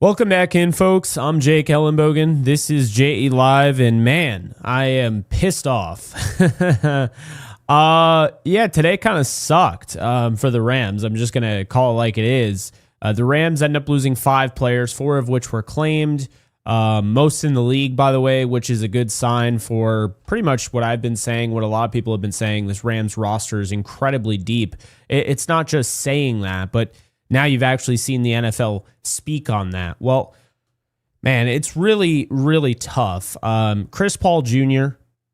Welcome back in, folks. I'm Jake Ellenbogen. This is JE Live, and man, I am pissed off. Today kind of sucked for the Rams. I'm just going to call it like it is. The Rams end up losing 5 players, 4 of which were claimed. Most in the league, by the way, which is a good sign for pretty much what I've been saying, what a lot of people have been saying. This Rams roster is incredibly deep. It's not just saying that, but now you've actually seen the NFL speak on that. Well, man, it's really, really tough. Chris Paul Jr.,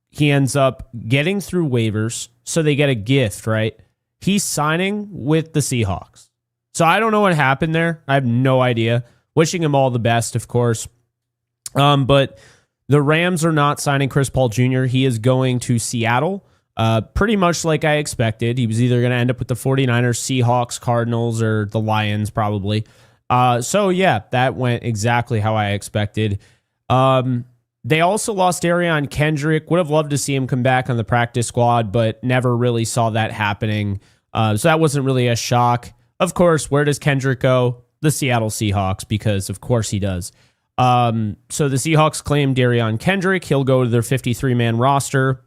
he ends up getting through waivers, so they get a gift, right? He's signing with the Seahawks. So I don't know what happened there. I have no idea. Wishing him all the best, of course. But the Rams are not signing Chris Paul Jr. He is going to Seattle. Pretty much like I expected. He was either going to end up with the 49ers, Seahawks, Cardinals, or the Lions, probably. That went exactly how I expected. They also lost Darion Kendrick. Would have loved to see him come back on the practice squad, but never really saw that happening. So that wasn't really a shock. Of course, where does Kendrick go? The Seattle Seahawks, because of course he does. So the Seahawks claim Darion Kendrick. He'll go to their 53-man roster.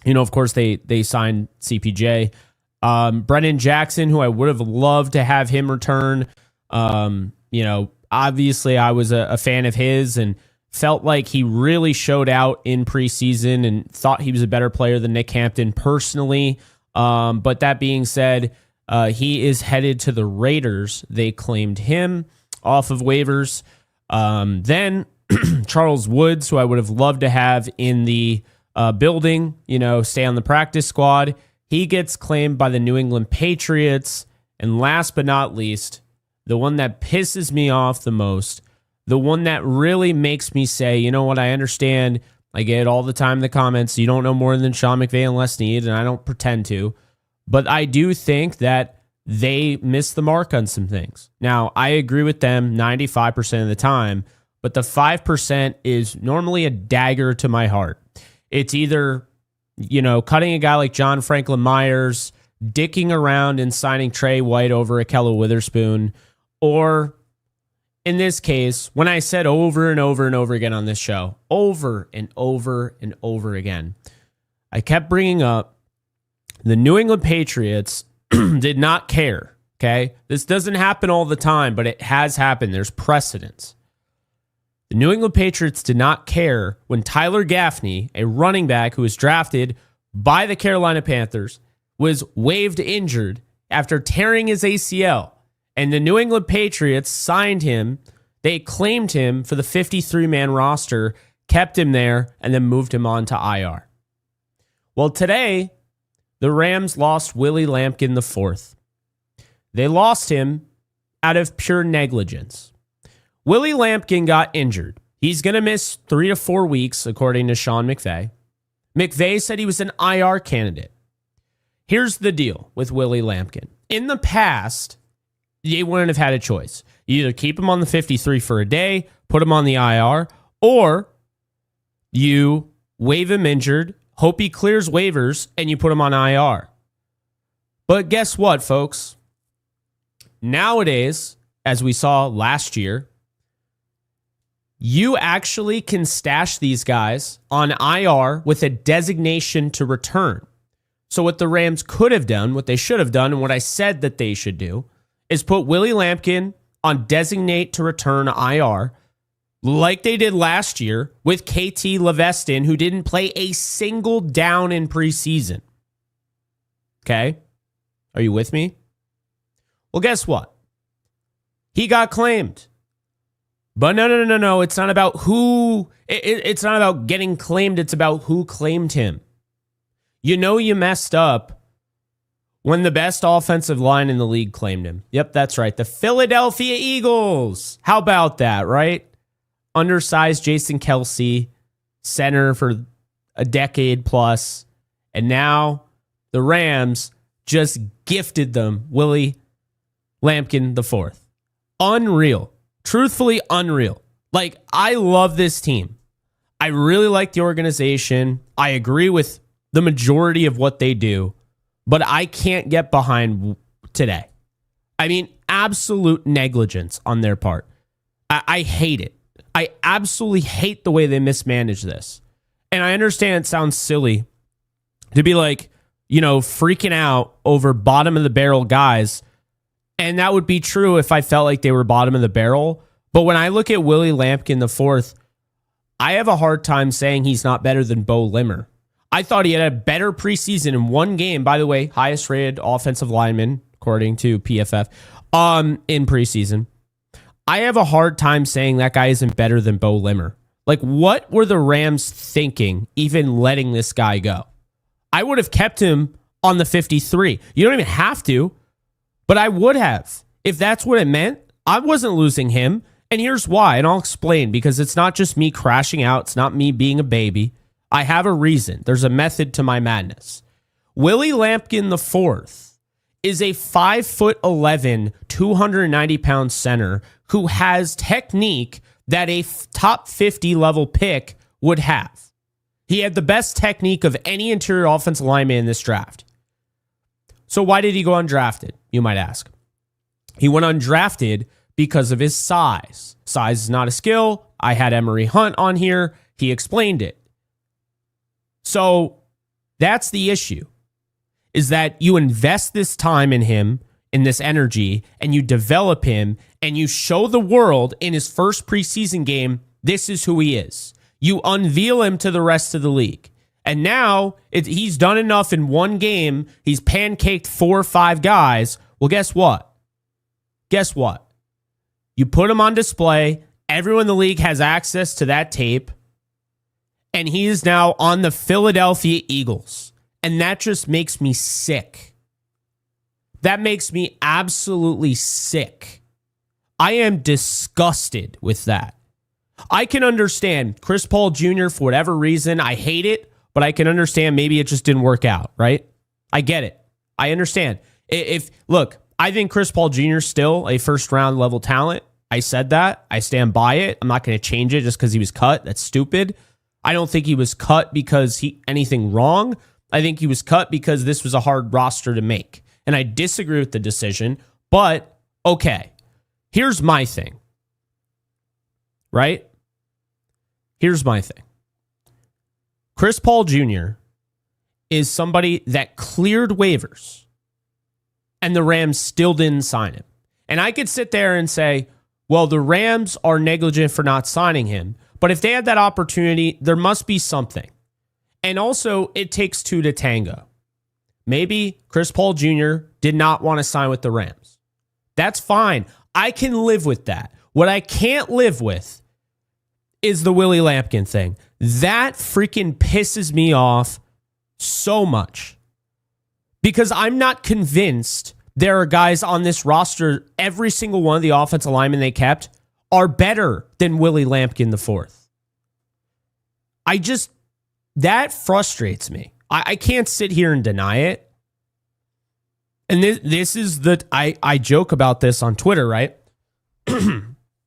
You know, of course, they signed CPJ. Brennan Jackson, who I would have loved to have him return. Obviously I was a fan of his and felt like he really showed out in preseason and thought he was a better player than Nick Hampton personally. But that being said, he is headed to the Raiders. They claimed him off of waivers. Then Charles Woods, who I would have loved to have in the building, stay on the practice squad. He gets claimed by the New England Patriots. And last but not least, the one that pisses me off the most, the one that really makes me say, you know what, I understand. I get it all the time in the comments. You don't know more than Sean McVay and Les Snead, and I don't pretend to. But I do think that they missed the mark on some things. Now, I agree with them 95% of the time, but the 5% is normally a dagger to my heart. It's either, cutting a guy like John Franklin Myers, dicking around and signing Trey White over Ahkello Witherspoon, or in this case, when I said over and over and over again on this show, over and over and over again, I kept bringing up the New England Patriots did not care, okay? This doesn't happen all the time, but it has happened. There's precedence. The New England Patriots did not care when Tyler Gaffney, a running back who was drafted by the Carolina Panthers, was waived injured after tearing his ACL. And the New England Patriots signed him. They claimed him for the 53-man roster, kept him there, and then moved him on to IR. Well, today, the Rams lost Willie Lampkin IV. They lost him out of pure negligence. Willie Lampkin got injured. He's going to miss 3 to 4 weeks, according to Sean McVay. McVay said he was an IR candidate. Here's the deal with Willie Lampkin. In the past, they wouldn't have had a choice. You either keep him on the 53 for a day, put him on the IR, or you waive him injured, hope he clears waivers, and you put him on IR. But guess what, folks? Nowadays, as we saw last year, you actually can stash these guys on IR with a designation to return. So what the Rams could have done, what they should have done, and what I said that they should do, is put Willie Lampkin on designate to return IR, like they did last year with KT Leveston, who didn't play a single down in preseason. Okay? Are you with me? Well, guess what? He got claimed. But no. It's not about who. It's not about getting claimed. It's about who claimed him. You messed up when the best offensive line in the league claimed him. Yep, that's right. The Philadelphia Eagles. How about that, right? Undersized Jason Kelsey, center for a decade plus. And now the Rams just gifted them Willie Lampkin IV. Unreal. Truthfully unreal. Like, I love this team. I really like the organization. I agree with the majority of what they do, but I can't get behind today. I mean, absolute negligence on their part. I hate it. I absolutely hate the way they mismanage this. And I understand it sounds silly to be like, freaking out over bottom of the barrel guys. And that would be true if I felt like they were bottom of the barrel. But when I look at Willie Lampkin the fourth, I have a hard time saying he's not better than Bo Limmer. I thought he had a better preseason in one game. By the way, highest rated offensive lineman, according to PFF, in preseason. I have a hard time saying that guy isn't better than Bo Limmer. Like, what were the Rams thinking even letting this guy go? I would have kept him on the 53. You don't even have to, but I would have. If that's what it meant, I wasn't losing him. And here's why, and I'll explain, because it's not just me crashing out. It's not me being a baby. I have a reason. There's a method to my madness. Willie Lampkin the fourth is a 5'11", 290-pound center who has technique that a top 50 level pick would have. He had the best technique of any interior offensive lineman in this draft. So why did he go undrafted, you might ask? He went undrafted because of his size. Size is not a skill. I had Emery Hunt on here. He explained it. So that's the issue, is that you invest this time in him, in this energy, and you develop him, and you show the world in his first preseason game, this is who he is. You unveil him to the rest of the league. And now he's done enough in one game. He's pancaked 4 or 5 guys. Well, guess what? Guess what? You put him on display. Everyone in the league has access to that tape. And he is now on the Philadelphia Eagles. And that just makes me sick. That makes me absolutely sick. I am disgusted with that. I can understand Chris Paul Jr. for whatever reason. I hate it, but I can understand maybe it just didn't work out, right? I get it. I understand. Look, I think Chris Paul Jr. is still a first-round level talent. I said that. I stand by it. I'm not going to change it just because he was cut. That's stupid. I don't think he was cut because anything wrong. I think he was cut because this was a hard roster to make. And I disagree with the decision, but okay. Here's my thing. Right? Here's my thing. Chris Paul Jr. is somebody that cleared waivers and the Rams still didn't sign him. And I could sit there and say, well, the Rams are negligent for not signing him. But if they had that opportunity, there must be something. And also, it takes two to tango. Maybe Chris Paul Jr. did not want to sign with the Rams. That's fine. I can live with that. What I can't live with is the Willie Lampkin thing. That freaking pisses me off so much. Because I'm not convinced there are guys on this roster, every single one of the offensive linemen they kept are better than Willie Lampkin the fourth. That frustrates me. I can't sit here and deny it. And this is I joke about this on Twitter, right?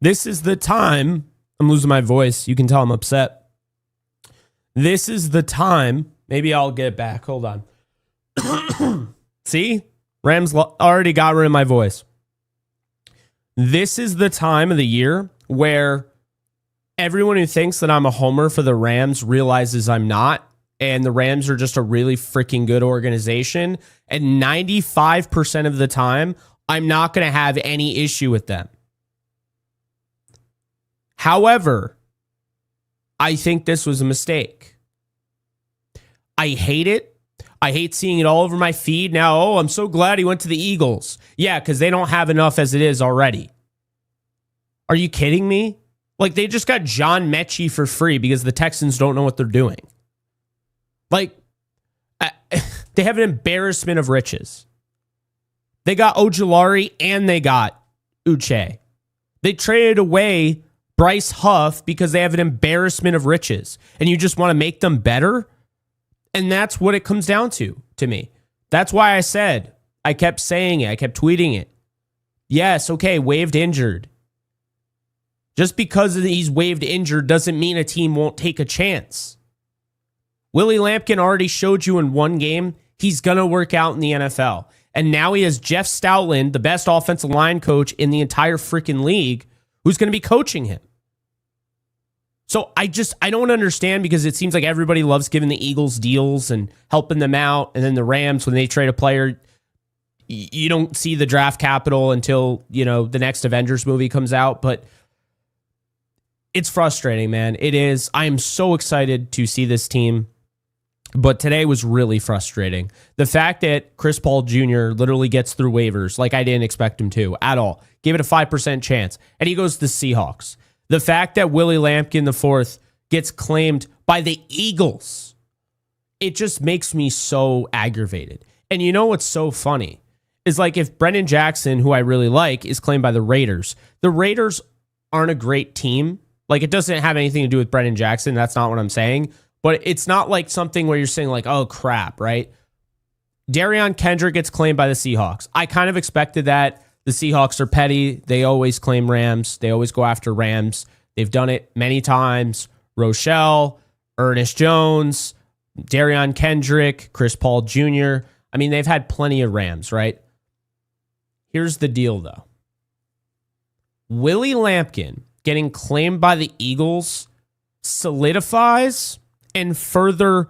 This is the time. I'm losing my voice. You can tell I'm upset. This is the time. Maybe I'll get it back. Hold on. See? Rams already got rid of my voice. This is the time of the year where everyone who thinks that I'm a homer for the Rams realizes I'm not. And the Rams are just a really freaking good organization. And 95% of the time, I'm not going to have any issue with them. However, I think this was a mistake. I hate it. I hate seeing it all over my feed now. Oh, I'm so glad he went to the Eagles. Yeah, because they don't have enough as it is already. Are you kidding me? Like, they just got John Mechie for free because the Texans don't know what they're doing. Like, they have an embarrassment of riches. They got Ojulari and they got Uche. They traded away Bryce Huff because they have an embarrassment of riches. And you just want to make them better? And that's what it comes down to me. That's why I kept saying it. I kept tweeting it. Yes, okay, waived injured. Just because he's waived injured doesn't mean a team won't take a chance. Willie Lampkin already showed you in one game he's going to work out in the NFL. And now he has Jeff Stoutland, the best offensive line coach in the entire freaking league, who's going to be coaching him. So I don't understand, because it seems like everybody loves giving the Eagles deals and helping them out. And then the Rams, when they trade a player, you don't see the draft capital until, the next Avengers movie comes out. But it's frustrating, man. It is. I am so excited to see this team. But today was really frustrating. The fact that Chris Paul Jr. literally gets through waivers like I didn't expect him to at all. Gave it a 5% chance. And he goes to the Seahawks. The fact that Willie Lampkin IV gets claimed by the Eagles, it just makes me so aggravated. And you know what's so funny is, like, if Brennan Jackson, who I really like, is claimed by the Raiders aren't a great team. Like, it doesn't have anything to do with Brennan Jackson. That's not what I'm saying. But it's not like something where you're saying, like, oh, crap, right? Darion Kendrick gets claimed by the Seahawks. I kind of expected that. The Seahawks are petty. They always claim Rams. They always go after Rams. They've done it many times. Rochelle, Ernest Jones, Darion Kendrick, Chris Paul Jr. I mean, they've had plenty of Rams, right? Here's the deal, though. Willie Lampkin getting claimed by the Eagles solidifies and further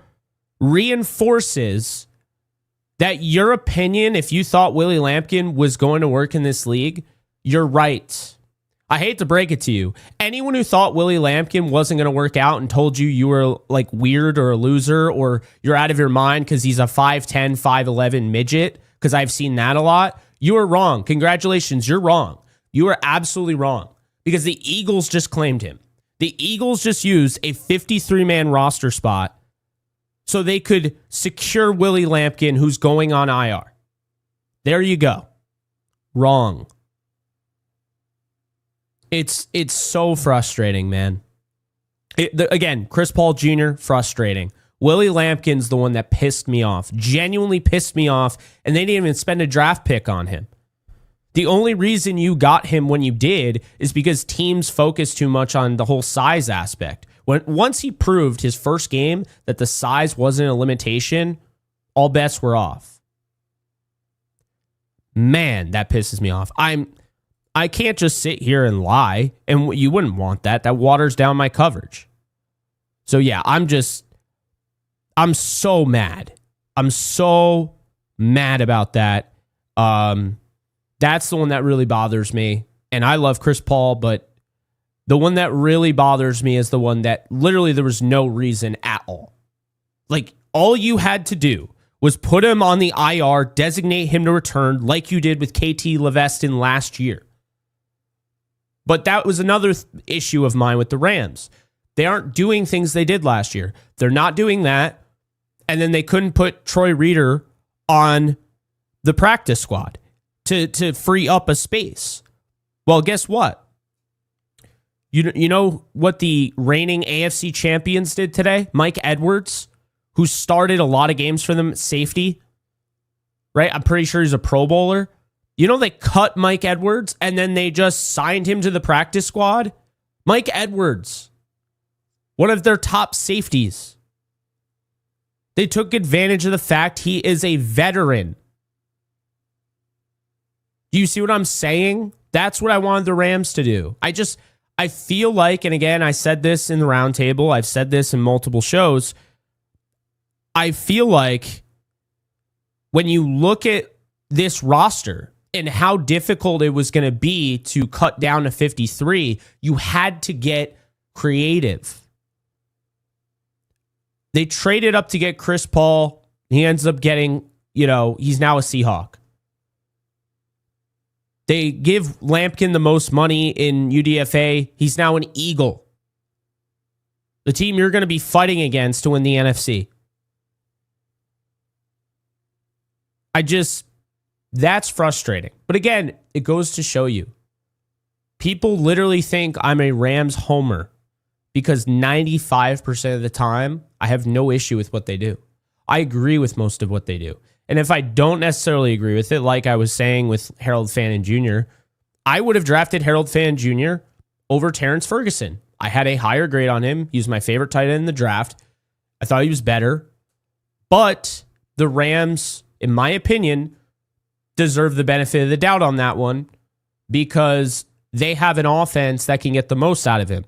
reinforces that your opinion, if you thought Willie Lampkin was going to work in this league, you're right. I hate to break it to you. Anyone who thought Willie Lampkin wasn't going to work out and told you you were like weird or a loser or you're out of your mind because he's a 5'10", 5'11" midget, because I've seen that a lot, you are wrong. Congratulations, you're wrong. You are absolutely wrong, because the Eagles just claimed him. The Eagles just used a 53-man roster spot so they could secure Willie Lampkin, who's going on IR. There you go. Wrong. It's so frustrating, man. Again, Chris Paul Jr., frustrating. Willie Lampkin's the one that pissed me off. Genuinely pissed me off, and they didn't even spend a draft pick on him. The only reason you got him when you did is because teams focus too much on the whole size aspect. Once he proved his first game that the size wasn't a limitation, all bets were off. Man, that pisses me off. I can't just sit here and lie, and you wouldn't want that. That waters down my coverage. So yeah, I'm so mad. I'm so mad about that. That's the one that really bothers me. And I love Chris Paul, but the one that really bothers me is the one that literally there was no reason at all. Like, all you had to do was put him on the IR, designate him to return like you did with KT Leveston last year. But that was another issue of mine with the Rams. They aren't doing things they did last year. They're not doing that. And then they couldn't put Troy Reeder on the practice squad to free up a space. Well, guess what? You know what the reigning AFC champions did today? Mike Edwards, who started a lot of games for them at safety, right? I'm pretty sure he's a Pro Bowler. You know, they cut Mike Edwards and then they just signed him to the practice squad. Mike Edwards, one of their top safeties. They took advantage of the fact he is a veteran. Do you see what I'm saying? That's what I wanted the Rams to do. I feel like, and again, I said this in the roundtable, I've said this in multiple shows, I feel like when you look at this roster and how difficult it was going to be to cut down to 53, you had to get creative. They traded up to get Chris Paul. He ends up getting, he's now a Seahawk. They give Lampkin the most money in UDFA. He's now an Eagle. The team you're going to be fighting against to win the NFC. That's frustrating. But again, it goes to show you. People literally think I'm a Rams homer because 95% of the time, I have no issue with what they do. I agree with most of what they do. And if I don't necessarily agree with it, like I was saying with Harold Fannin Jr., I would have drafted Harold Fannin Jr. over Terrence Ferguson. I had a higher grade on him. He was my favorite tight end in the draft. I thought he was better. But the Rams, in my opinion, deserve the benefit of the doubt on that one because they have an offense that can get the most out of him.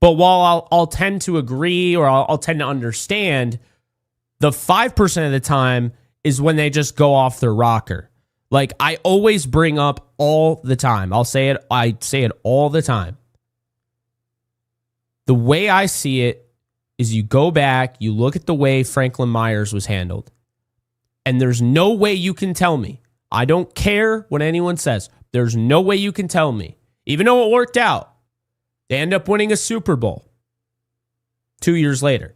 But while I'll tend to agree or I'll tend to understand, the 5% of the time is when they just go off their rocker. Like I always bring up all the time. I say it all the time. The way I see it is you go back, you look at the way Franklin Myers was handled. And there's no way you can tell me. I don't care what anyone says. There's no way you can tell me. Even though it worked out, they end up winning a Super Bowl 2 years later.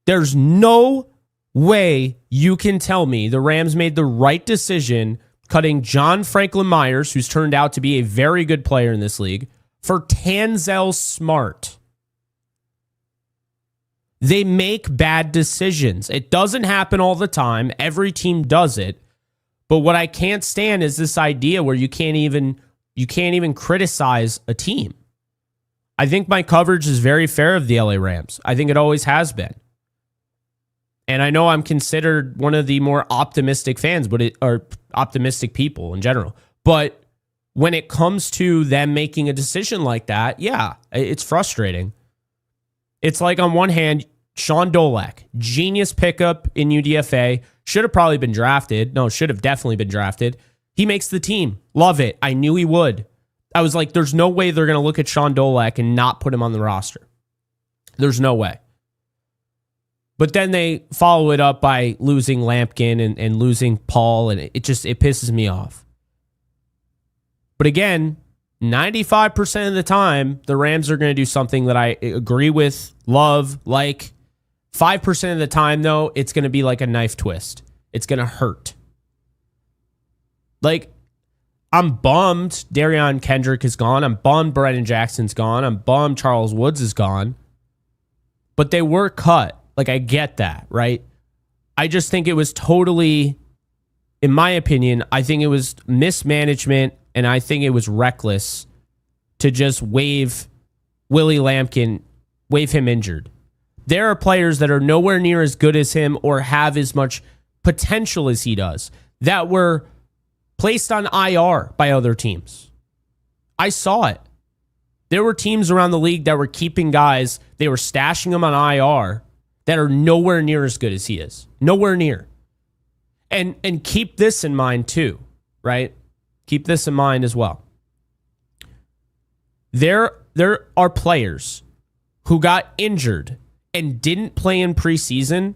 There's no way you can tell me the Rams made the right decision cutting John Franklin Myers, who's turned out to be a very good player in this league, for Tanzel Smart. They make bad decisions. It doesn't happen all the time. Every team does it. But what I can't stand is this idea where you can't even criticize a team. I think my coverage is very fair of the LA Rams. I think it always has been. And I know I'm considered one of the more optimistic fans, or optimistic people in general. But when it comes to them making a decision like that, yeah, it's frustrating. It's like on one hand, Sean Dolak, genius pickup in UDFA, should have probably been drafted. No, should have definitely been drafted. He makes the team. Love it. I knew he would. I was like, there's no way they're going to look at Sean Dolak and not put him on the roster. There's no way. But then they follow it up by losing Lampkin and losing Paul, and it pisses me off. But again, 95% of the time, the Rams are going to do something that I agree with, love, like. 5% of the time, though, it's going to be like a knife twist. It's going to hurt. Like, I'm bummed Darion Kendrick is gone. I'm bummed Brennan Jackson's gone. I'm bummed Charles Woods is gone. But they were cut. Like, I get that, right? I just think it was totally, in my opinion, I think it was mismanagement, and I think it was reckless to just waive Willie Lampkin, waive him injured. There are players that are nowhere near as good as him or have as much potential as he does that were placed on IR by other teams. I saw it. There were teams around the league that were keeping guys, they were stashing them on IR that are nowhere near as good as he is. Nowhere near. And keep this in mind too, right? Keep this in mind as well. There are players who got injured and didn't play in preseason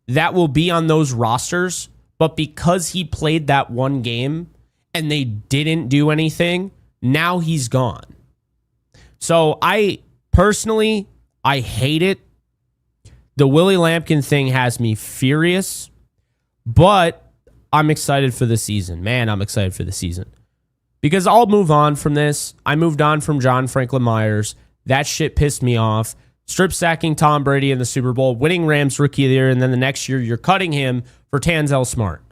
that will be on those rosters, but because he played that one game and they didn't do anything, now he's gone. So I personally hate it. The Willie Lampkin thing has me furious, but I'm excited for the season. Man, I'm excited for the season. Because I'll move on from this. I moved on from John Franklin Myers. That shit pissed me off. Strip sacking Tom Brady in the Super Bowl, winning Rams Rookie of the Year, and then the next year you're cutting him for Tanzel Smart.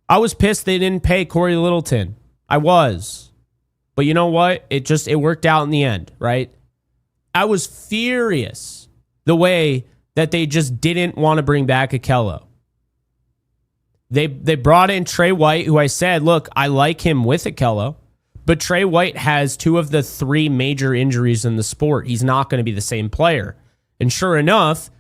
I was pissed they didn't pay Corey Littleton. I was. But you know what? It worked out in the end, right? I was furious the way that they just didn't want to bring back Akello. They brought in Trey White, who I said, look, I like him with Akello. But Trey White has 2 of the 3 major injuries in the sport. He's not going to be the same player. And sure enough,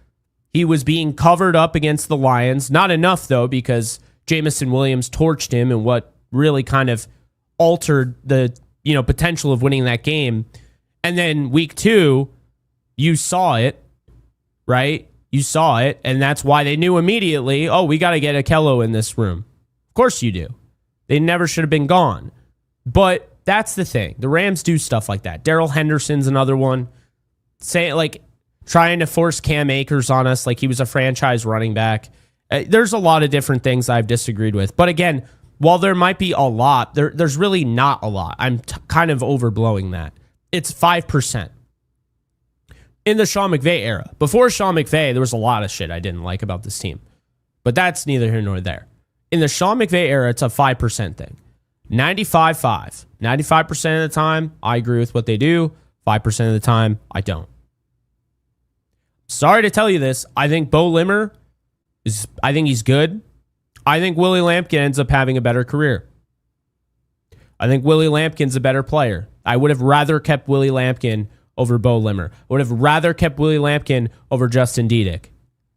he was being covered up against the Lions. Not enough, though, because Jamison Williams torched him in what really kind of altered the potential of winning that game. And then week 2, you saw it, right? You saw it, and that's why they knew immediately, oh, we got to get Akello in this room. Of course you do. They never should have been gone. But that's the thing. The Rams do stuff like that. Darrell Henderson's another one. Trying to force Cam Akers on us like he was a franchise running back. There's a lot of different things I've disagreed with. But again, while there might be a lot, there's really not a lot. I'm kind of overblowing that. It's 5%. In the Sean McVay era. Before Sean McVay, there was a lot of shit I didn't like about this team. But that's neither here nor there. In the Sean McVay era, it's a 5% thing. 95-5. 95% of the time, I agree with what they do. 5% of the time, I don't. Sorry to tell you this. I think Bo Limmer I think he's good. I think Willie Lampkin ends up having a better career. I think Willie Lampkin's a better player. I would have rather kept Willie Lampkin over Bo Limmer. Would have rather kept Willie Lampkin over Justin Diedick.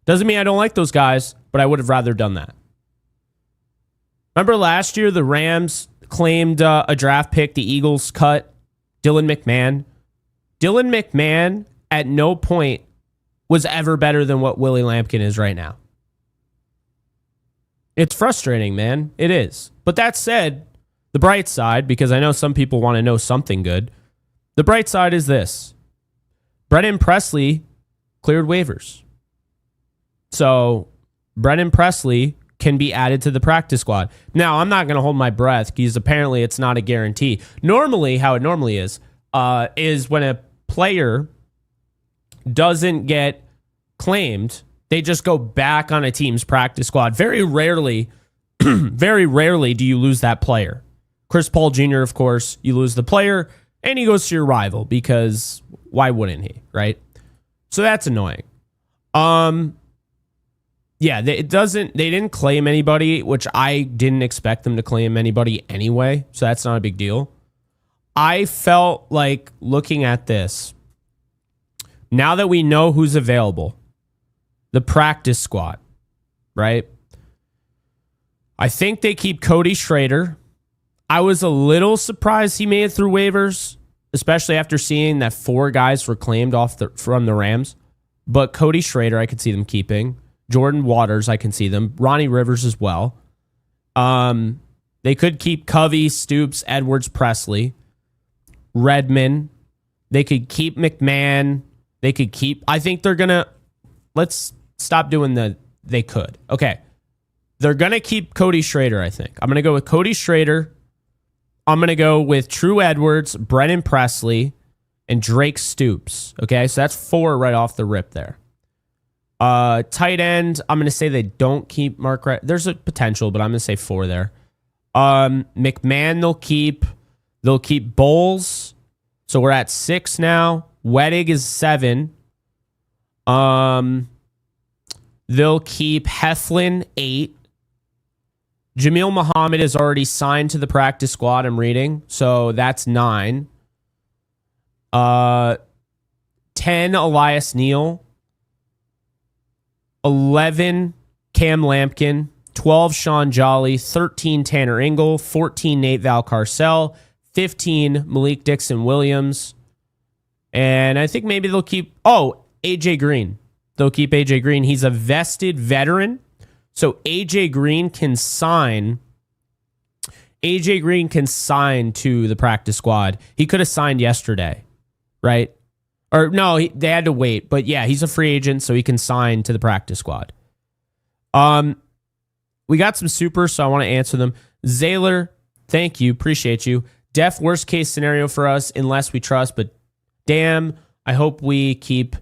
Doesn't mean I don't like those guys, but I would have rather done that. Remember last year, the Rams claimed a draft pick, the Eagles cut Dylan McMahon. Dylan McMahon at no point was ever better than what Willie Lampkin is right now. It's frustrating, man. It is. But that said, the bright side, because I know some people want to know something good, the bright side is this. Brennan Presley cleared waivers. So Brennan Presley can be added to the practice squad. Now, I'm not going to hold my breath because apparently it's not a guarantee. Normally, how it normally is when a player doesn't get claimed, they just go back on a team's practice squad. Very rarely, very rarely do you lose that player. Chris Paul Jr., of course, you lose the player and he goes to your rival because why wouldn't he, right? So that's annoying. Yeah, they didn't claim anybody, which I didn't expect them to claim anybody anyway, so that's not a big deal. I felt like looking at this, now that we know who's available, the practice squad, right? I think they keep Cody Schrader. I was a little surprised he made it through waivers, especially after seeing that 4 guys were claimed from the Rams. But Cody Schrader, I could see them keeping. Jordan Waters, I can see them. Ronnie Rivers as well. They could keep Covey, Stoops, Edwards, Presley, Redmond. They could keep McMahon. They could keep... I think they're going to... Let's stop doing they could. Okay. They're going to keep Cody Schrader, I think. I'm going to go with Cody Schrader. I'm going to go with True Edwards, Brennan Presley, and Drake Stoops. Okay, so that's 4 right off the rip there. Tight end, I'm going to say they don't keep Mark. There's a potential, but I'm going to say 4 there. McMahon, they'll keep Bowles. So we're at 6 now. Wettig is 7. They'll keep Heflin 8. Jamil Muhammad is already signed to the practice squad, I'm reading. So that's 9. 10, Elias Neal. 11, Cam Lampkin. 12, Sean Jolly. 13, Tanner Ingle. 14, Nate Valcarcel. 15, Malik Dixon-Williams. And I think maybe they'll keep... AJ Green. They'll keep AJ Green. He's a vested veteran. So AJ Green can sign... AJ Green can sign to the practice squad. He could have signed yesterday, right? Or no, they had to wait. But yeah, he's a free agent, so he can sign to the practice squad. We got some supers, so I want to answer them. Zaylor, thank you. Appreciate you. Def worst case scenario for us, unless we trust. But damn, I hope we keep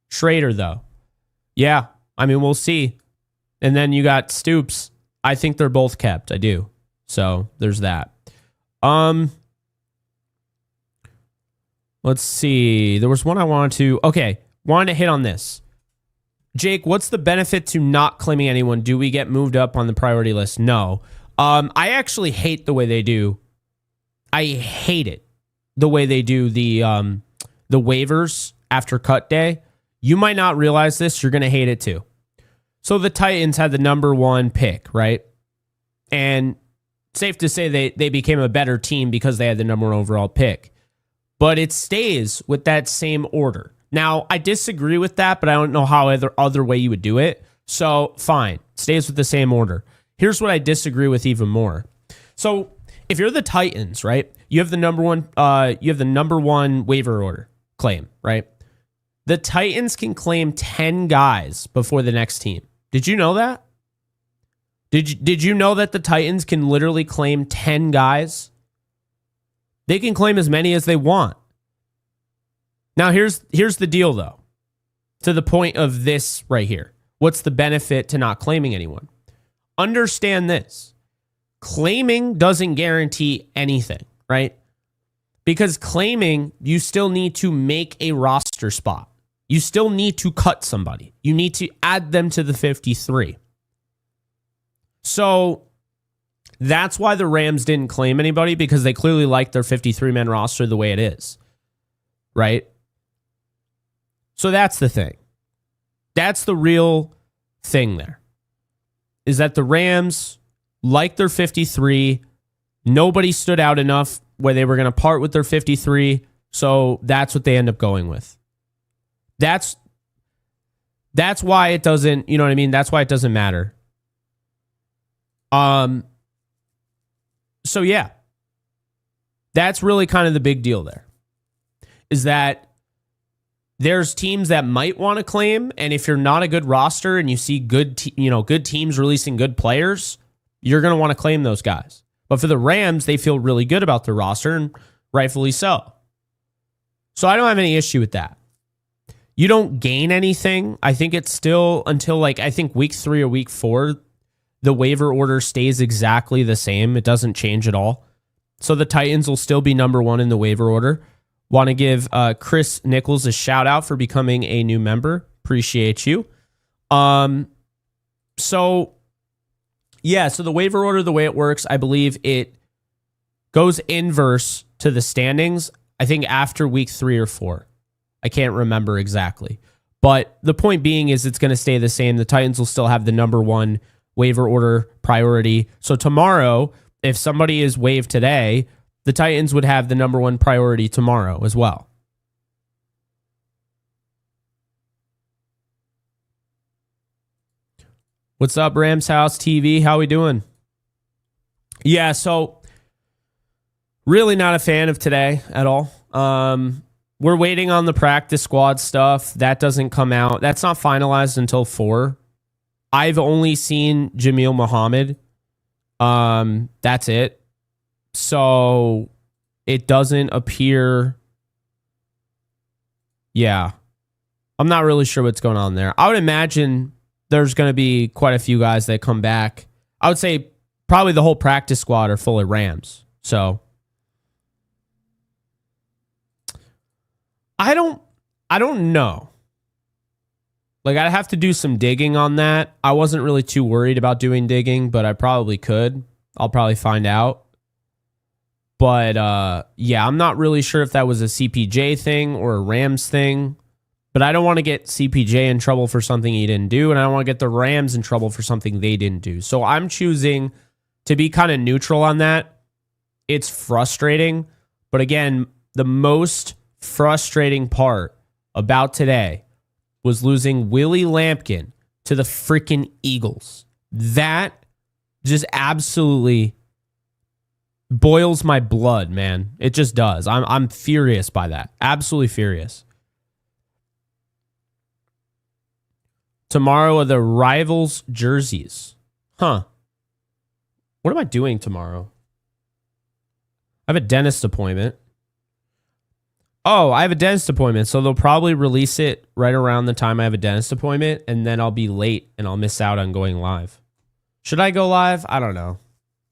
Schrader, though. Yeah, I mean, we'll see. And then you got Stoops. I think they're both kept. I do. So there's that. Let's see. There was one I wanted to hit on this. Jake, what's the benefit to not claiming anyone? Do we get moved up on the priority list? No. I actually hate the way they do. I hate it. The way they do the waivers after cut day. You might not realize this. You're going to hate it too. So the Titans had the number 1 pick, right? And safe to say they became a better team because they had the number 1 overall pick. But it stays with that same order. Now, I disagree with that, but I don't know how other way you would do it. So, fine. Stays with the same order. Here's what I disagree with even more. So, if you're the Titans, right? You have the number 1 waiver order claim, right? The Titans can claim 10 guys before the next team. Did you know that? Did you know that the Titans can literally claim 10 guys? They can claim as many as they want. Now, here's the deal, though. To the point of this right here. What's the benefit to not claiming anyone? Understand this. Claiming doesn't guarantee anything, right? Because claiming, you still need to make a roster spot. You still need to cut somebody. You need to add them to the 53. So That's why the Rams didn't claim anybody, because they clearly like their 53-man roster the way it is. Right? So that's the thing. That's the real thing there. Is that the Rams like their 53. Nobody stood out enough where they were going to part with their 53. So that's what they end up going with. That's why it doesn't, you know what I mean? That's why it doesn't matter. So yeah, that's really kind of the big deal there, is that there's teams that might want to claim, and if you're not a good roster and you see good teams releasing good players, you're going to want to claim those guys. But for the Rams, they feel really good about their roster, and rightfully so. So I don't have any issue with that. You don't gain anything. I think it's still until I think week 3 or week 4, the waiver order stays exactly the same. It doesn't change at all. So the Titans will still be number 1 in the waiver order. Want to give Chris Nichols a shout out for becoming a new member. Appreciate you. So the waiver order, the way it works, I believe it goes inverse to the standings, I think after week 3 or 4. I can't remember exactly. But the point being is it's going to stay the same. The Titans will still have the number 1 waiver order priority. So tomorrow, if somebody is waived today, the Titans would have the number 1 priority tomorrow as well. What's up, Rams House TV? How we doing? Yeah, so really not a fan of today at all. We're waiting on the practice squad stuff. That doesn't come out. That's not finalized until 4. I've only seen Jamil Muhammad. That's it. So it doesn't appear. Yeah. I'm not really sure what's going on there. I would imagine there's going to be quite a few guys that come back. I would say probably the whole practice squad are full of Rams. So I don't know. I'd have to do some digging on that. I wasn't really too worried about doing digging, but I probably could. I'll probably find out. But yeah, I'm not really sure if that was a CPJ thing or a Rams thing. But I don't want to get CPJ in trouble for something he didn't do, and I don't want to get the Rams in trouble for something they didn't do. So I'm choosing to be kind of neutral on that. It's frustrating. But again, the most frustrating part about today was losing Willie Lampkin to the freaking Eagles. That just absolutely boils my blood, man. It just does. I'm furious by that. Absolutely furious. Tomorrow are the Rivals jerseys. Huh. What am I doing tomorrow? I have a dentist appointment. Oh, I have a dentist appointment, so they'll probably release it right around the time I have a dentist appointment, and then I'll be late and I'll miss out on going live. Should I go live? I don't know.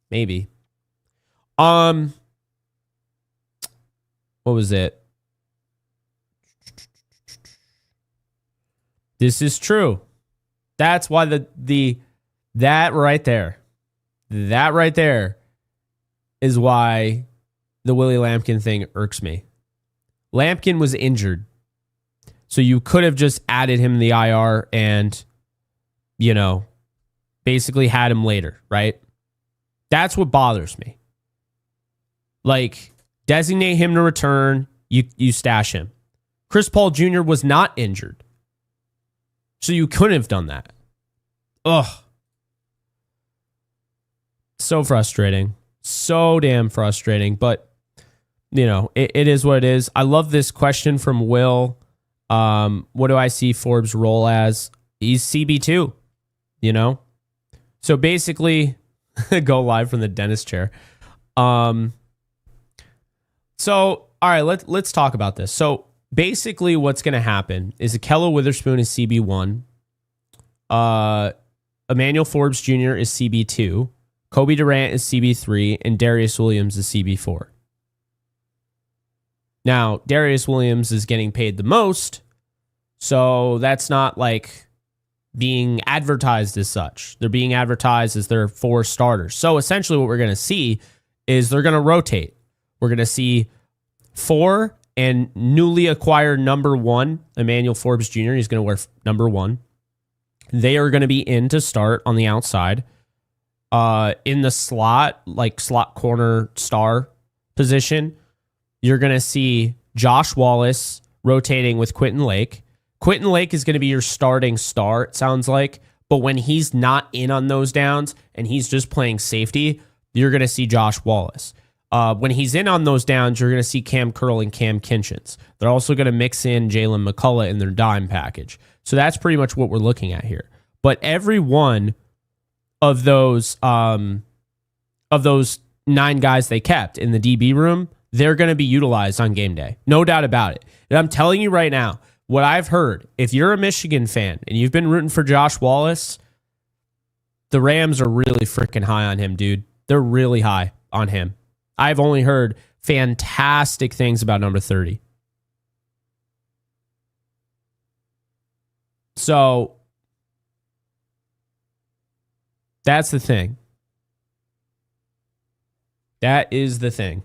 Maybe. What was it? This is true. That's why that right there is why the Willie Lampkin thing irks me. Lampkin was injured. So you could have just added him in the IR and, basically had him later, right? That's what bothers me. Designate him to return, you stash him. Chris Paul Jr. was not injured. So you couldn't have done that. Ugh. So frustrating. So damn frustrating. But, it is what it is. I love this question from Will. What do I see Forbes' role as? He's CB2, So basically, go live from the dentist chair. So, all right, let's talk about this. So basically what's going to happen is Akello Witherspoon is CB1. Emmanuel Forbes Jr. is CB2. Kobe Durant is CB3. And Darius Williams is CB4. Now, Darius Williams is getting paid the most. So that's not being advertised as such. They're being advertised as their 4 starters. So essentially what we're going to see is they're going to rotate. We're going to see 4 and newly acquired number 1, Emmanuel Forbes Jr. He's going to wear number 1. They are going to be in to start on the outside. In the slot, like slot corner star position, you're going to see Josh Wallace rotating with Quentin Lake. Quentin Lake is going to be your starting star, it sounds like. But when he's not in on those downs and he's just playing safety, you're going to see Josh Wallace. When he's in on those downs, you're going to see Cam Curl and Cam Kinchins. They're also going to mix in Jalen McCullough in their dime package. So that's pretty much what we're looking at here. But every one of those 9 guys they kept in the DB room, they're going to be utilized on game day. No doubt about it. And I'm telling you right now, what I've heard, if you're a Michigan fan and you've been rooting for Josh Wallace, the Rams are really freaking high on him, dude. They're really high on him. I've only heard fantastic things about number 30. So that's the thing. That is the thing.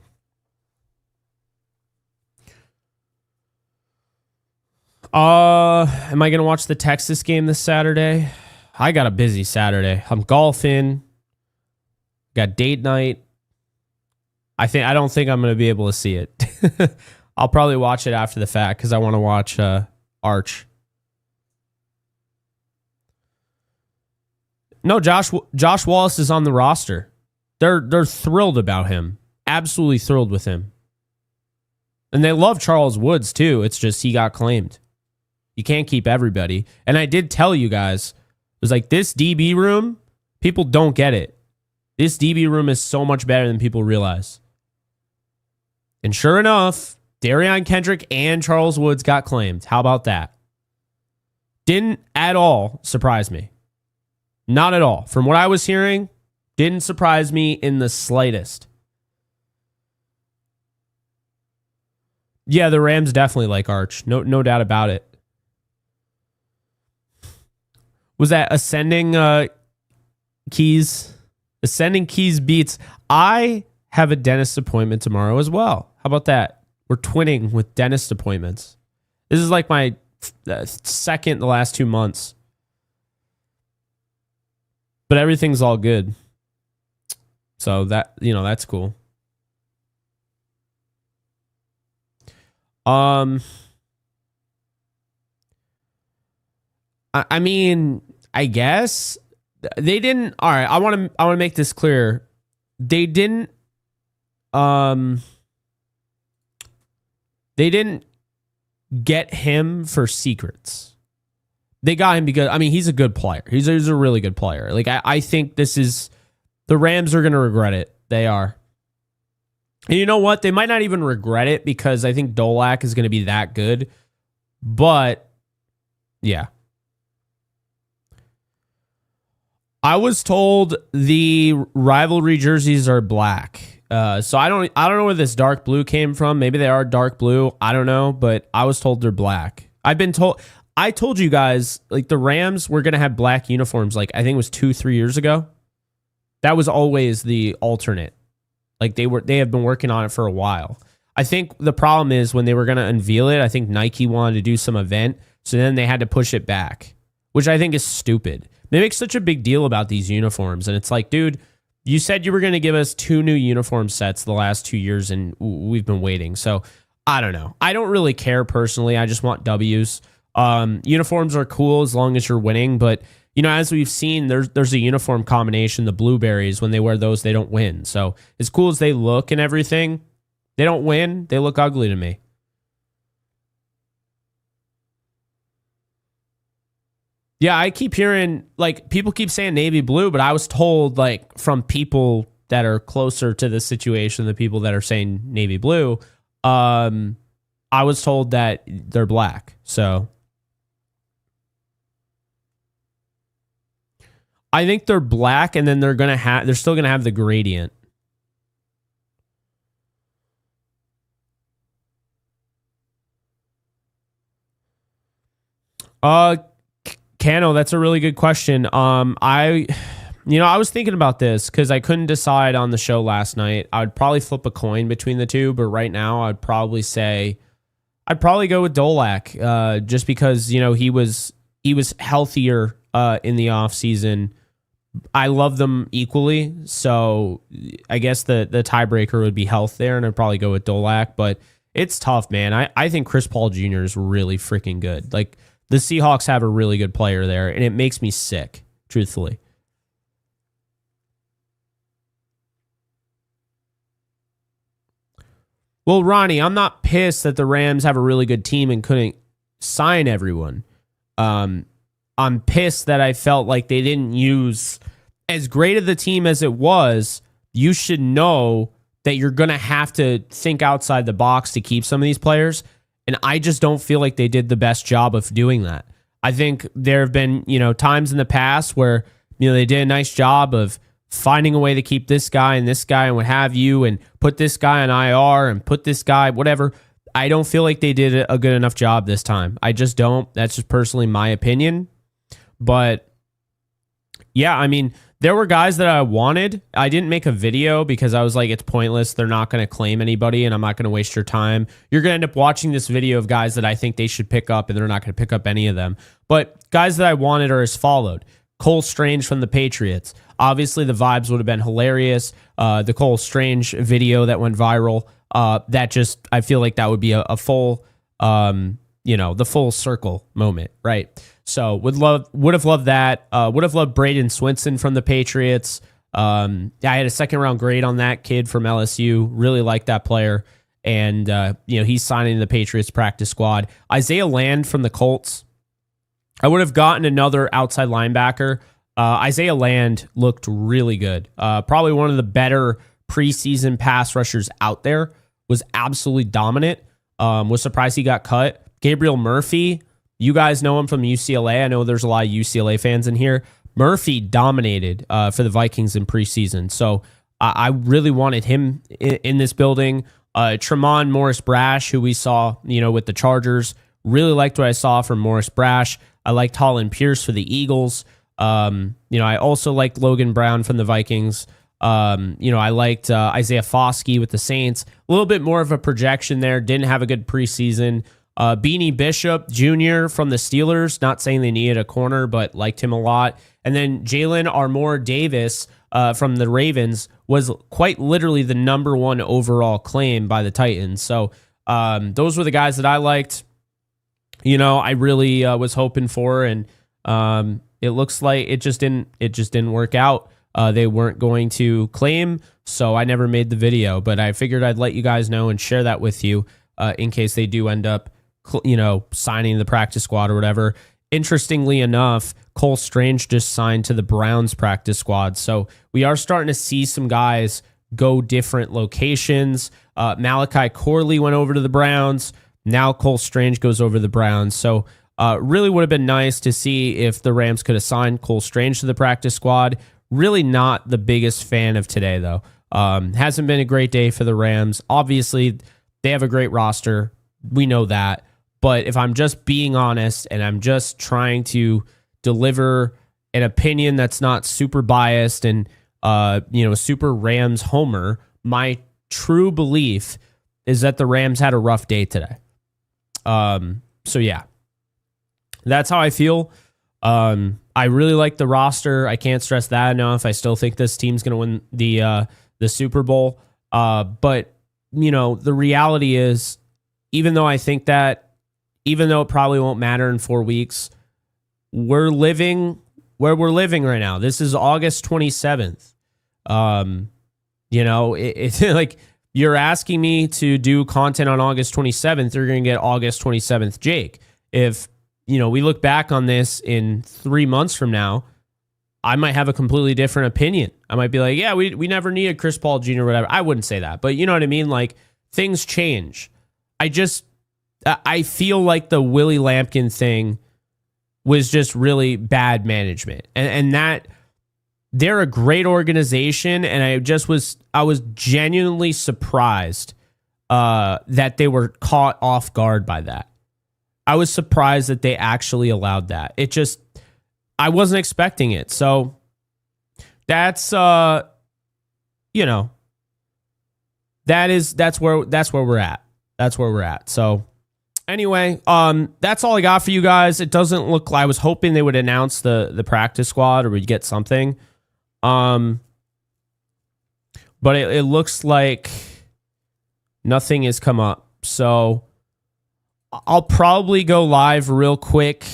Am I going to watch the Texas game this Saturday? I got a busy Saturday. I'm golfing. Got date night. I don't think I'm going to be able to see it. I'll probably watch it after the fact because I want to watch Arch. No, Josh Wallace is on the roster. They're thrilled about him. Absolutely thrilled with him. And they love Charles Woods too. It's just he got claimed. You can't keep everybody. And I did tell you guys, it was like this DB room, people don't get it. This DB room is so much better than people realize. And sure enough, Darion Kendrick and Charles Woods got claimed. How about that? Didn't at all surprise me. Not at all. From what I was hearing, didn't surprise me in the slightest. Yeah, the Rams definitely like Arch. No doubt about it. Was that Ascending Keys? Ascending Keys beats. I have a dentist appointment tomorrow as well. How about that? We're twinning with dentist appointments. This is like my second the last 2 months. But everything's all good. So that's cool. I mean, I guess they didn't. All right, I want to make this clear. They didn't get him for secrets. They got him because, I mean, he's a good player. He's a really good player. Like, I think this is, the Rams are going to regret it. They are. And you know what? They might not even regret it because I think Dolak is going to be that good. But, yeah. I was told the rivalry jerseys are black. So I don't know where this dark blue came from. Maybe they are dark blue. I don't know, but I was told they're black. I told you guys, like, the Rams were going to have black uniforms, like, I think it was 2-3 years ago. That was always the alternate. Like, they have been working on it for a while. I think the problem is when they were going to unveil it, I think Nike wanted to do some event, so then they had to push it back, which I think is stupid. They make such a big deal about these uniforms, and it's like, dude, you said you were going to give us 2 new uniform sets the last 2 years, and we've been waiting. So, I don't know. I don't really care personally. I just want W's. Uniforms are cool as long as you're winning, but you know, as we've seen, there's a uniform combination, the Blueberries, when they wear those, they don't win. So as cool as they look and everything, they don't win. They look ugly to me. Yeah, I keep hearing, like, people keep saying navy blue, but I was told, like, from people that are closer to the situation, the people that are saying navy blue, I was told that they're black. So I think they're black, and then they're still gonna have the gradient. Cano, that's a really good question. I was thinking about this because I couldn't decide on the show last night. I would probably flip a coin between the two, but right now I'd probably go with Dolak, just because he was healthier in the offseason. I love them equally, so I guess the tiebreaker would be health there, and I'd probably go with Dolak. But it's tough, man. I think Chris Paul Jr. is really freaking good. Like, the Seahawks have a really good player there, and it makes me sick, truthfully. Well, Ronnie, I'm not pissed that the Rams have a really good team and couldn't sign everyone. I'm pissed that I felt like they didn't use as great of the team as it was. You should know that you're going to have to think outside the box to keep some of these players. And I just don't feel like they did the best job of doing that. I think there have been, times in the past where, they did a nice job of finding a way to keep this guy and what have you, and put this guy on IR and put this guy, whatever. I don't feel like they did a good enough job this time. I just don't. That's just personally my opinion. But yeah, I mean, there were guys that I wanted. I didn't make a video because I was like, it's pointless. They're not going to claim anybody, and I'm not going to waste your time. You're going to end up watching this video of guys that I think they should pick up, and they're not going to pick up any of them. But guys that I wanted are as followed. Cole Strange from the Patriots. Obviously, the vibes would have been hilarious. The Cole Strange video that went viral, I feel like that would be a full, the full circle moment, right? So would have loved that. Would have loved Braden Swinson from the Patriots. I had a second round grade on that kid from LSU. Really liked that player. And, he's signing the Patriots practice squad. Isaiah Land from the Colts. I would have gotten another outside linebacker. Isaiah Land looked really good. Probably one of the better preseason pass rushers out there. Was absolutely dominant. Was surprised he got cut. Gabriel Murphy, you guys know him from UCLA. I know there's a lot of UCLA fans in here. Murphy dominated for the Vikings in preseason. So I really wanted him in this building. Tremont Morris-Brash, who we saw, with the Chargers. Really liked what I saw from Morris-Brash. I liked Holland Pierce for the Eagles. I also liked Logan Brown from the Vikings. I liked Isaiah Foskey with the Saints. A little bit more of a projection there. Didn't have a good preseason. Beanie Bishop Jr. from the Steelers. Not saying they needed a corner, but liked him a lot. And then Jalen Armour-Davis from the Ravens was quite literally the number one overall claim by the Titans. So those were the guys that I liked. I really was hoping for, and it looks like it just didn't work out. They weren't going to claim, so I never made the video. But I figured I'd let you guys know and share that with you in case they do end up, signing the practice squad or whatever. Interestingly enough, Cole Strange just signed to the Browns practice squad, so we are starting to see some guys go different locations. Malachi Corley went over to the Browns. Now Cole Strange goes over to the Browns. So really would have been nice to see if the Rams could have signed Cole Strange to the practice squad. Really not the biggest fan of today, though. Hasn't been a great day for the Rams. Obviously, they have a great roster. We know that. But if I'm just being honest and I'm just trying to deliver an opinion that's not super biased and, super Rams homer, my true belief is that the Rams had a rough day today. So yeah, that's how I feel. I really like the roster. I can't stress that enough. I still think this team's going to win the Super Bowl. But the reality is, even though it probably won't matter in 4 weeks, we're living where we're living right now. This is August 27th. It's like, you're asking me to do content on August 27th, you're going to get August 27th Jake. If, we look back on this in 3 months from now, I might have a completely different opinion. I might be like, yeah, we never needed Chris Paul Jr. or whatever. I wouldn't say that, but you know what I mean? Like, things change. I feel like the Willie Lampkin thing was just really bad management. And that they're a great organization, and I was genuinely surprised that they were caught off guard by that. I was surprised that they actually allowed that. I wasn't expecting it. So that's you know, that's where we're at. That's where we're at. So anyway, that's all I got for you guys. It doesn't look like, I was hoping they would announce the practice squad or we'd get something. But it looks like nothing has come up. So I'll probably go live real quick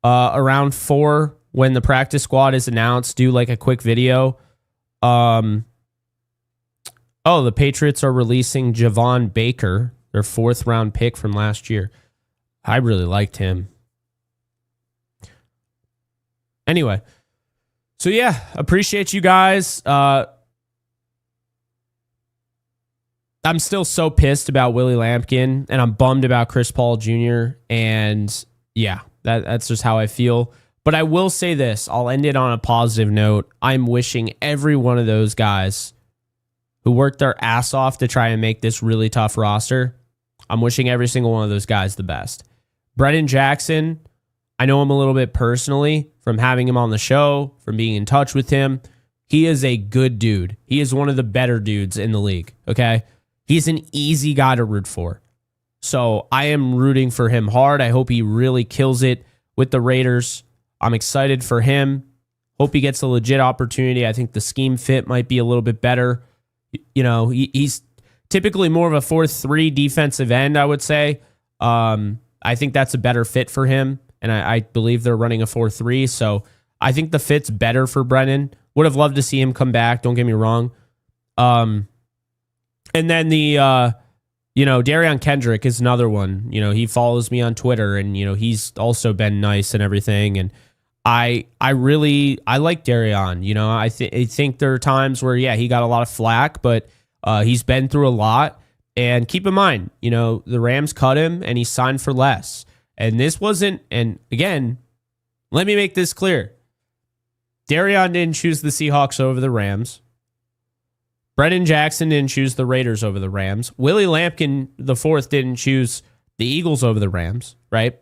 around 4 when the practice squad is announced, do like a quick video. The Patriots are releasing Javon Baker, their 4th round pick from last year. I really liked him. Anyway, so yeah, appreciate you guys. I'm still so pissed about Willie Lampkin, and I'm bummed about Chris Paul Jr. And yeah, that's just how I feel. But I will say this. I'll end it on a positive note. I'm wishing every one of those guys who worked their ass off to try and make this really tough roster, I'm wishing every single one of those guys the best. Brennan Jackson, I know him a little bit personally from having him on the show, from being in touch with him. He is a good dude. He is one of the better dudes in the league, okay? He's an easy guy to root for. So I am rooting for him hard. I hope he really kills it with the Raiders. I'm excited for him. Hope he gets a legit opportunity. I think the scheme fit might be a little bit better. You know, he's typically more of a 4-3 defensive end, I would say. I think that's a better fit for him. And I believe they're running a 4-3. So I think the fit's better for Brennan. Would have loved to see him come back. Don't get me wrong. And then Darion Kendrick is another one. You know, he follows me on Twitter and, you know, he's also been nice and everything. And I like Darion. You know, I think there are times where, yeah, he got a lot of flack, but he's been through a lot. And keep in mind, you know, the Rams cut him and he signed for less. And this wasn't, and again, let me make this clear. Darion didn't choose the Seahawks over the Rams. Brennan Jackson didn't choose the Raiders over the Rams. Willie Lampkin, the 4th, didn't choose the Eagles over the Rams, right?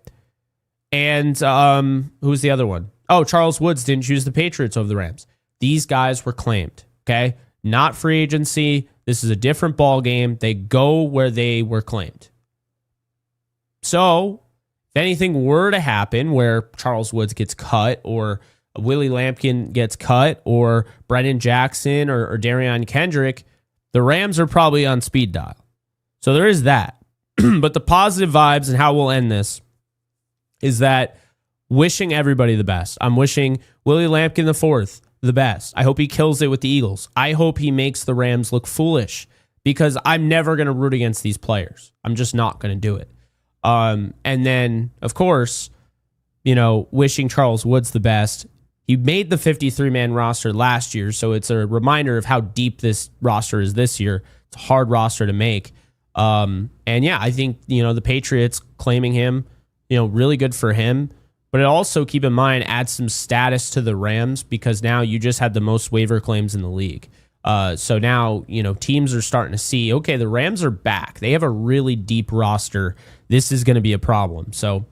And who's the other one? Oh, Charles Woods didn't choose the Patriots over the Rams. These guys were claimed, okay? Not free agency. This is a different ball game. They go where they were claimed. So, if anything were to happen where Charles Woods gets cut or Willie Lampkin gets cut or Brennan Jackson or Darion Kendrick, the Rams are probably on speed dial. So there is that. But the positive vibes and how we'll end this is that wishing everybody the best. I'm wishing Willie Lampkin the 4th the best. I hope he kills it with the Eagles. I hope he makes the Rams look foolish because I'm never going to root against these players. I'm just not going to do it. And then, of course, you know, wishing Charles Woods the best. He made the 53-man roster last year, so it's a reminder of how deep this roster is this year. It's a hard roster to make. And yeah, I think, you know, the Patriots claiming him, you know, really good for him. But it also, keep in mind, adds some status to the Rams because now you just had the most waiver claims in the league. So now, you know, teams are starting to see, okay, the Rams are back. They have a really deep roster. This is going to be a problem. So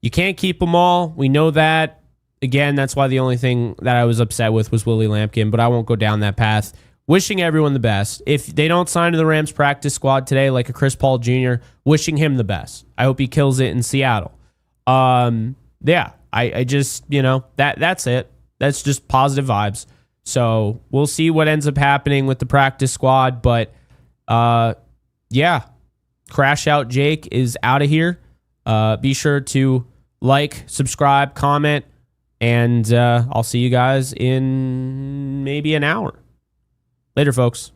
you can't keep them all. We know that. Again, that's why the only thing that I was upset with was Willie Lampkin, but I won't go down that path. Wishing everyone the best. If they don't sign to the Rams practice squad today, like a Chris Paul Jr., wishing him the best. I hope he kills it in Seattle. Yeah, I just, you know, that's it. That's just positive vibes. So we'll see what ends up happening with the practice squad. But yeah, Crash Out Jake is out of here. Be sure to like, subscribe, comment, and I'll see you guys in maybe an hour. Later, folks.